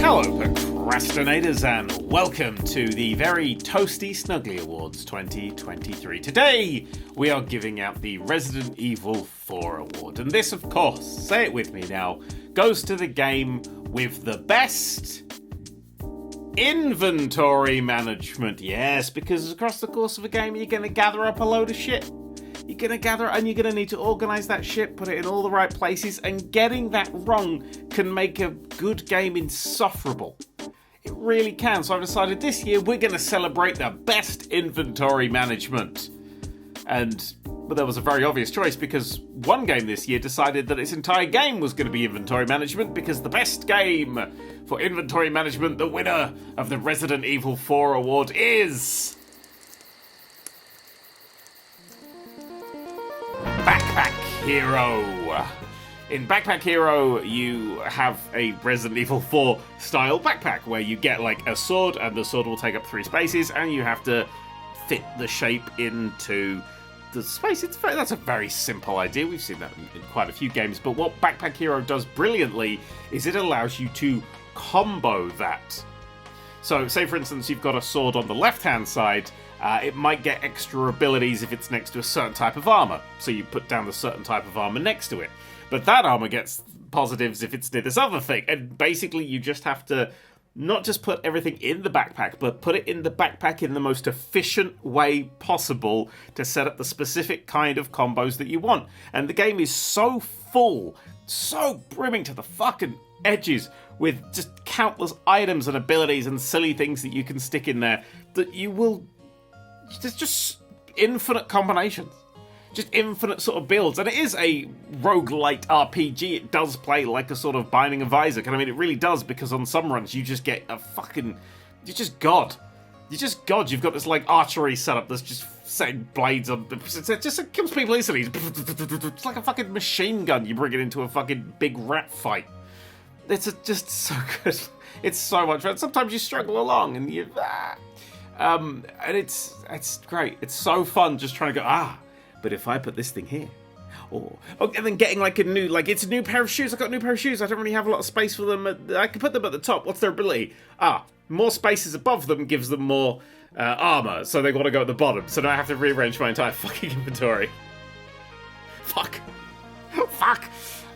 Hello, procrastinators, and welcome to the very toasty Snuggly Awards 2023. Today, we are giving out the Resident Evil 4 award, and this, of course, say it with me now, goes to the game with the best inventory management. Yes, because across the course of a game, you're going to gather up a load of shit. You're going to gather and you're going to need to organise that shit, put it in all the right places, and getting that wrong can make a good game insufferable. It really can. So I've decided this year we're going to celebrate the best inventory management. But there was a very obvious choice because one game this year decided that its entire game was going to be inventory management because the best game for inventory management, the winner of the Resident Evil 4 award is Backpack Hero. In Backpack Hero, you have a Resident Evil 4 style backpack where you get like a sword and the sword will take up 3 spaces and you have to fit the shape into the space. That's a very simple idea. We've seen that in quite a few games, but what Backpack Hero does brilliantly is it allows you to combo that. So say for instance you've got a sword on the left hand side, it might get extra abilities if it's next to a certain type of armor, so you put down the certain type of armor next to it, but that armor gets positives if it's near this other thing, and basically you just have to not just put everything in the backpack, but put it in the backpack in the most efficient way possible to set up the specific kind of combos that you want. And the game is so full, so brimming to the fucking edges with just countless items and abilities and silly things that you can stick in there that you will... There's just infinite combinations. Just infinite sort of builds. And it is a roguelite RPG. It does play like a sort of Binding of Isaac. And I mean, it really does, because on some runs you just get a fucking... You're just God. You're just God. You've got this like archery setup that's just setting blades on... It just kills people easily. It's like a fucking machine gun. You bring it into a fucking big rat fight. It's just so good. It's so much fun. Sometimes you struggle along and you... and it's great. It's so fun just trying to go, but if I put this thing here, and then getting like it's a new pair of shoes. I got a new pair of shoes. I don't really have a lot of space for them. I can put them at the top. What's their ability? More spaces above them gives them more armor, so they want to go at the bottom. So now I have to rearrange my entire fucking inventory. Fuck.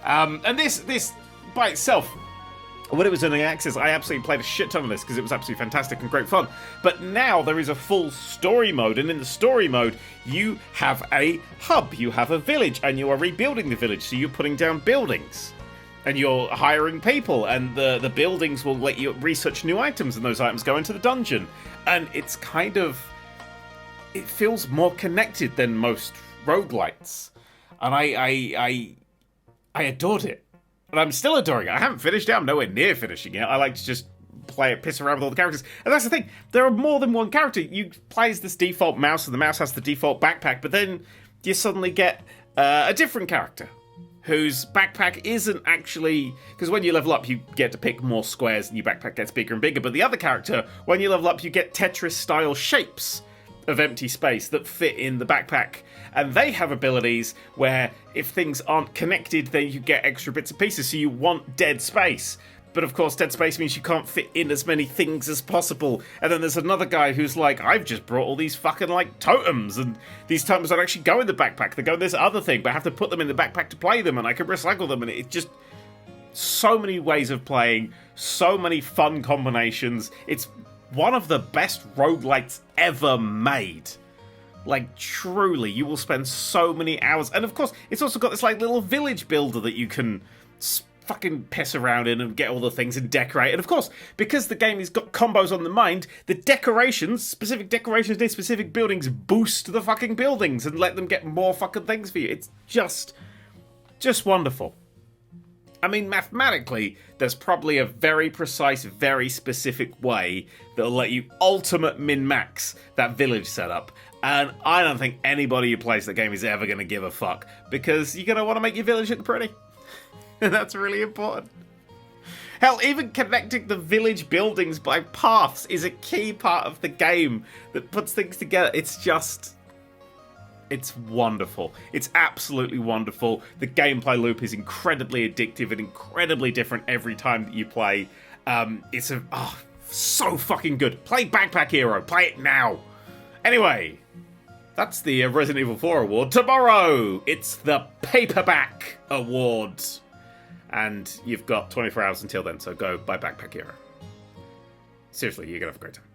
And this by itself, when it was in early access, I absolutely played a shit ton of this because it was absolutely fantastic and great fun. But now there is a full story mode, and in the story mode, you have a hub, you have a village, and you are rebuilding the village. So you're putting down buildings, and you're hiring people, and the buildings will let you research new items, and those items go into the dungeon. And it's kind of... It feels more connected than most roguelites. And I adored it. And I'm still adoring it. I haven't finished it. I'm nowhere near finishing it. I like to just play it, piss around with all the characters. And that's the thing. There are more than one character. You play as this default mouse, and the mouse has the default backpack, but then you suddenly get a different character whose backpack isn't actually... Because when you level up, you get to pick more squares, and your backpack gets bigger and bigger. But the other character, when you level up, you get Tetris-style shapes of empty space that fit in the backpack. And they have abilities where if things aren't connected, then you get extra bits and pieces, so you want dead space. But of course, dead space means you can't fit in as many things as possible. And then there's another guy who's like, I've just brought all these fucking, like, totems, and these totems don't actually go in the backpack. They go in this other thing, but I have to put them in the backpack to play them, and I can recycle them, and it's just... So many ways of playing, so many fun combinations. It's one of the best roguelites ever made. Like, truly, you will spend so many hours. And of course, it's also got this like little village builder that you can fucking piss around in and get all the things and decorate. And of course, because the game has got combos on the mind, the decorations, specific decorations near specific buildings, boost the fucking buildings and let them get more fucking things for you. It's just wonderful. I mean, mathematically, there's probably a very precise, very specific way that'll let you ultimate min-max that village setup. And I don't think anybody who plays the game is ever going to give a fuck, because you're going to want to make your village look pretty. And that's really important. Hell, even connecting the village buildings by paths is a key part of the game that puts things together. It's wonderful. It's absolutely wonderful. The gameplay loop is incredibly addictive and incredibly different every time that you play. It's so fucking good. Play Backpack Hero. Play it now. Anyway, that's the Resident Evil 4 award. Tomorrow, it's the Paperback Award. And you've got 24 hours until then, so go buy Backpack Hero. Seriously, you're going to have a great time.